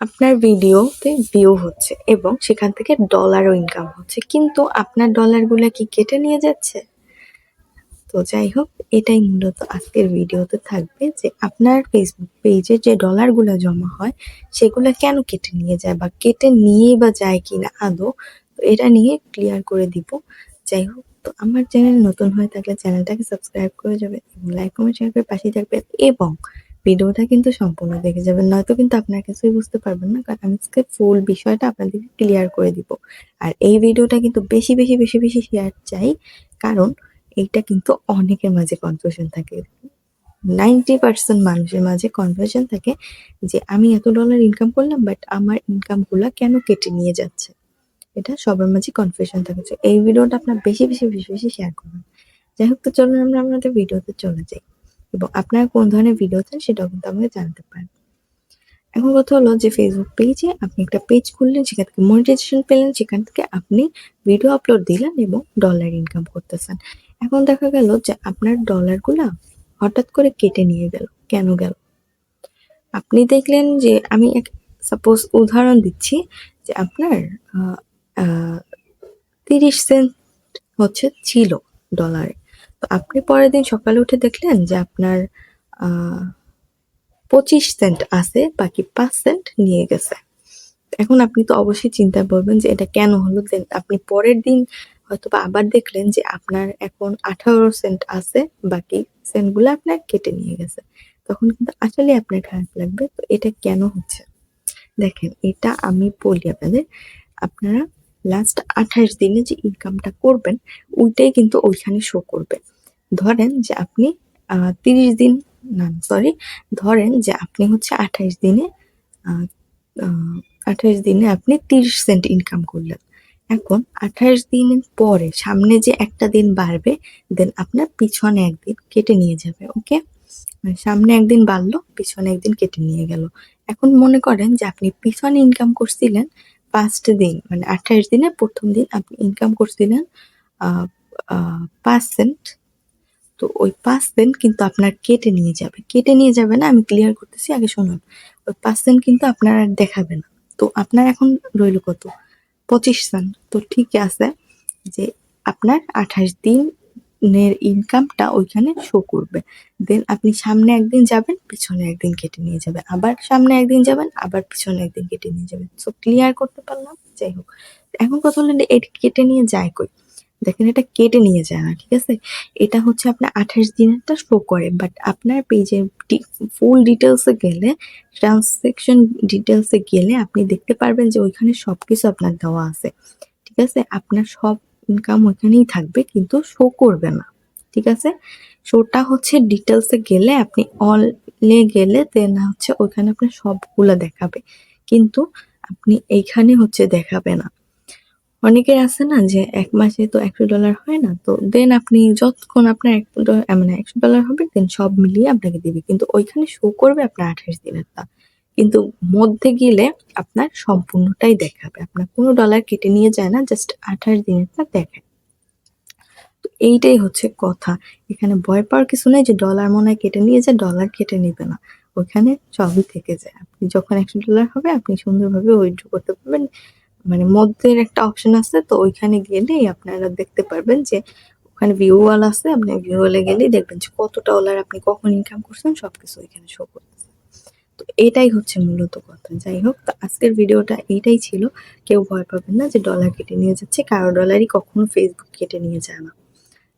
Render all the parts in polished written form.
আপনার ভিডিওতে ভিউ হচ্ছে এবং সেখান থেকে ডলারও ইনকাম হচ্ছে। কিন্তু আপনার ডলারগুলা কি কেটে নিয়ে যাচ্ছে? তো যাই হোক, এটাই মূলত আজকের ভিডিওতে থাকবে যে আপনার ফেসবুক পেজে যে ডলারগুলা জমা হয় সেগুলা কেন কেটে নিয়ে যায় বা কেটে নিয়েই বা যায় কিনা আদৌ, তো এটা নিয়ে ক্লিয়ার করে দিব। যাই হোক, তো আমার চ্যানেল নতুন হয়ে থাকলে চ্যানেলটাকে সাবস্ক্রাইব করে যাবেন এবং লাইক কমেন্ট শেয়ার করে পাশে থাকবেন এবং ভিডিওটা কিন্তু সম্পূর্ণ দেখে যাবেন, নয়তো কিন্তু আপনার কিছুই বুঝতে পারবেন না, কারণ আমি আজকে ফুল বিষয়টা আপনাদেরকে ক্লিয়ার করে দিব। আর এই ভিডিওটা কিন্তু বেশি বেশি বেশি বেশি শেয়ার চাই, কারণ এইটা কিন্তু অনেকের মাঝে কনফিউশন থাকে। 90% মানুষের মাঝে কনফিউশন থাকে যে আমি এত ডলার ইনকাম করলাম, বাট আমার ইনকাম গুলা কেন কেটে নিয়ে যাচ্ছে। এটা সবার মাঝে কনফিউশন থাকে, তো এই ভিডিওটা আপনার বেশি বেশি বেশি বেশি শেয়ার করবেন। যাই হোক, তো চলুন আমরা আমাদের ভিডিওতে চলে যাই এবং আপনারা কোন ধরনের ভিডিও চান সেটাও কিন্তু আমাকে জানতে পারেন। এখন কথা হলো যে ফেসবুক পেজে আপনি একটা পেজ খুললেন, সেখান থেকে মনিটাইজেশন পেলেন, সেখান থেকে আপনি ভিডিও আপলোড দিলেন এবং ডলার ইনকাম করতেছেন। এখন দেখা গেল যে আপনার ডলারগুলা হঠাৎ করে কেটে নিয়ে গেল। কেন গেল? আপনি দেখলেন যে আমি সাপোজ উদাহরণ দিচ্ছি যে আপনার আহ, আহ, 30 সেন্ট হচ্ছে ছিল ডলারে। তো আপনি পরের দিন সকালে উঠে দেখলেন যে আপনার 25 সেন্ট আছে, বাকি 5 সেন্ট নিয়ে গেছে। এখন আপনি তো অবশ্যই চিন্তায় পড়বেন যে এটা কেন হলো। দেন আপনি পরের দিন হয়তোবা আবার দেখলেন যে আপনার এখন 18 সেন্ট আছে, বাকি সেন্টগুলো আপনার কেটে নিয়ে গেছে। তখন কিন্তু আসলে আপনার খারাপ লাগবে। তো এটা কেন হচ্ছে? দেখেন, এটা আমি বলি আপনাদের, আপনারা লাস্ট 28 দিনে যে ইনকামটা করবেন ওইটাই কিন্তু ওইখানে শো করবে। ধরেন যে আপনি 30 দিন, না সরি, ধরেন যে আপনি হচ্ছে 28 দিনে আহ, আহ, 28 দিনে আপনি 30 সেন্ট ইনকাম করলেন। এখন 28 দিন পরে সামনে যে একটা দিন বাড়বে, দেন আপনার পিছনে একদিন কেটে নিয়ে যাবে। ওকে, মানে সামনে একদিন বাড়লো, পিছনে একদিন কেটে নিয়ে গেল। এখন মনে করেন যে আপনি পিছনে ইনকাম করছিলেন ফার্স্ট দিন, মানে 28 দিনে প্রথম দিন আপনি ইনকাম করছিলেন 5 সেন্ট। তো ওই 5 সেন্ট কিন্তু আপনার কেটে নিয়ে যাবে। কেটে নিয়ে যাবে না, আমি ক্লিয়ার করতেছি, আগে শুনুন। ওই 5 সেন্ট কিন্তু আপনার আর দেখাবে না। তো আপনার এখন রইল কত? 25 সেন্ট। তো ঠিক আছে যে আপনার 28 দিনের ইনকামটা ওইখানে শো করবে। দেন আপনি সামনে একদিন যাবেন, পিছনে একদিন কেটে নিয়ে যাবে, আবার সামনে একদিন যাবেন, আবার পিছনে একদিন কেটে নিয়ে যাবেন। সো ক্লিয়ার করতে পারলাম? যাই হোক, এখন কথা হলো যে এটা কেটে নিয়ে যায় কই? দেখেন, এটা কেটে নিয়ে যায় না, ঠিক আছে? এটা হচ্ছে আপনার 28 দিনেরটা শো করে, বাট আপনার পেজে ফুল ডিটেলসে গেলে, ট্রান্সাকশন ডিটেলসে গেলে আপনি দেখতে পারবেন যে ওইখানে সবকিছু আপনার দেওয়া আছে। ঠিক আছে? আপনার সব ইনকাম ওইখানেই থাকবে, কিন্তু শো করবে না। ঠিক আছে? শোটা হচ্ছে ডিটেলসে গেলে, আপনি অলে গেলে দেন হচ্ছে ওইখানে আপনার সবগুলা দেখাবে, কিন্তু আপনি এইখানে হচ্ছে দেখাবে না। অনেকের আছে না যে 1 মাসে তো $100 হয় না, তো দেন আপনি যতক্ষণ আপনার মানে $100 হবে, দেন সব মিলিয়ে আপনাকে দিবে, কিন্তু ওইখানে শো করবে আপনার 28 দিনেরটা, কিন্তু মধ্যে গেলে আপনার সম্পূর্ণটাই দেখাবে, আপনার কোনো ডলার কেটে নিয়ে যায় না, জাস্ট 28 দিনেরটা দেখায়। তো এইটাই হচ্ছে কথা। এখানে ভয় পাওয়ার কিছু নেই যে ডলার মনে হয় কেটে নিয়ে যায়, ডলার কেটে নিবে না। ওখানে সবই থেকে যায়। আপনি যখন $100 হবে আপনি সুন্দরভাবে উইথড্র করতে পারবেন। মানে মধ্যের একটা অপশন আছে, তো ওইখানে গেলেই আপনারা দেখতে পারবেন যে ওখানে ভিউ ওয়াল আছে, আপনি ভিউ ওয়ালে গেলেই দেখবেন যে কত ডলার আপনি কখন ইনকাম করছেন সবকিছু ওইখানে শো করতেছে। তো এটাই হচ্ছে মূলত কথা। যাই হোক, তো আজকের ভিডিওটা এইটাই ছিল। কেউ ভয় পাবেন না যে ডলার কেটে নিয়ে যাচ্ছে, কারো ডলারই কখনো ফেসবুক কেটে নিয়ে যায় না।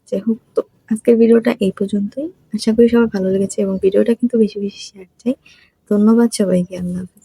যাই হোক, তো আজকের ভিডিওটা এই পর্যন্তই। আশা করি সবার ভালো লেগেছে এবং ভিডিওটা কিন্তু বেশি বেশি শেয়ার চাই। ধন্যবাদ সবাইকে। আল্লাহ হাফেজ।